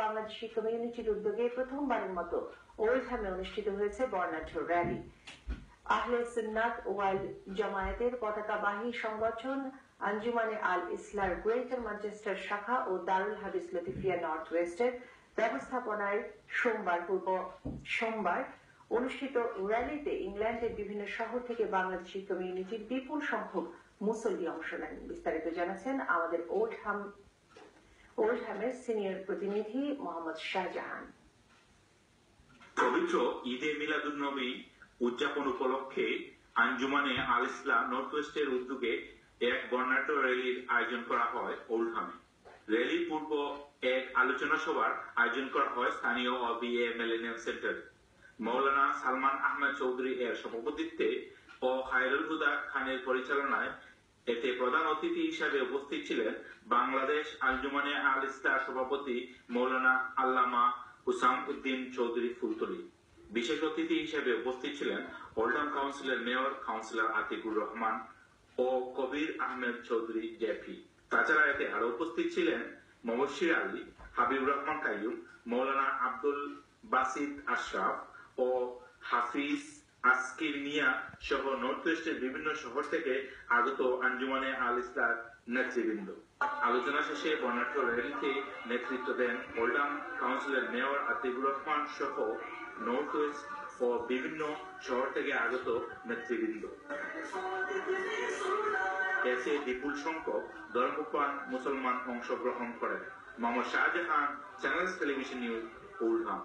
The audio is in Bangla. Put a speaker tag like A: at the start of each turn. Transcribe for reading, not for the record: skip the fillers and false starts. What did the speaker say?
A: বাংলাদেশি কমিউনিটির উদ্যোগে প্রথমবারের মতো ওল্ডহ্যামে অনুষ্ঠিত হয়েছে বর্ণাঢ্য র্যালি। আহলে সুন্নাত ওয়াল জামায়াতের পতাকাবাহী সংগঠন আঞ্জুমানে আল ইসলার গ্রেটার ম্যানচেস্টার শাখা ও দারুল হাদিস লতিফিয়া নর্থ ওয়েস্টের ব্যবস্থাপনায় সোমবার অনুষ্ঠিত র্যালিতে ইংল্যান্ডের বিভিন্ন শহর থেকে বাংলাদেশি কমিউনিটির বিপুল সংখ্যক মুসল্লি অংশ নেন। বিস্তারিত জানাচ্ছেন আমাদের ওল্ডহ্যামের সিনিয়র প্রতিনিধি মোহাম্মদ শাহজাহান।
B: পবিত্র ঈদে মিলাদুন্নবী উদযাপন উপলক্ষে আঞ্জুমানে আল ইসলাম নর্থ ওয়েস্টের উদ্যোগে এক বর্ণাঢ্য র্যালির আয়োজন করা হয় ওল্ডহ্যামে। র্যালির পূর্ব এক আলোচনা সভার আয়োজন করা হয় স্থানীয় অবিএ মিলেনিয়াম সেন্টার। মৌলানা সালমান আহমেদ চৌধুরী এর সভাপতিত্বে ও খায়রুল হুদা খানের পরিচালনায় এতে প্রধান অতিথি হিসাবে উপস্থিত ছিলেন বাংলাদেশ আঞ্জুমানে আল ইসলাম সভাপতি মৌলানা আল্লামা হুসাম উদ্দিন চৌধুরী ফুলতলি। বিশেষ অতিথি হিসেবে উপস্থিত ছিলেন ওল্ডহ্যাম কাউন্সিলের মেয়র কাউন্সিলর আতিকুর রহমান ও কবির আহমেদ চৌধুরী জেপি। তাছাড়া এতে আরো উপস্থিত ছিলেন মুবশির আলী, হাবিবুর রহমান কাইয়ুম, মৌলানা আব্দুল বাসিত আশরাফ ও হাফিজ আসকির মিয়া সহ নর্থ ওয়েস্টের বিভিন্ন শহর থেকে আগত আঞ্জুমানে আল ইসলাম নেতৃবৃন্দ। আলোচনা শেষে বর্ণাঢ্য র্যালিতে নেতৃত্ব দেন ওল্ডহ্যাম কাউন্সিলের মেয়র আতিকুর রহমান সহ নর্থ ওয়েস্ট ও বিভিন্ন শহর থেকে আগত নেতৃবৃন্দ। এতে বিপুল সংখ্যক ধর্মপ্রাণ মুসলমান অংশগ্রহণ করেন। Mohammad Shahjahan, channels television news, Oldham.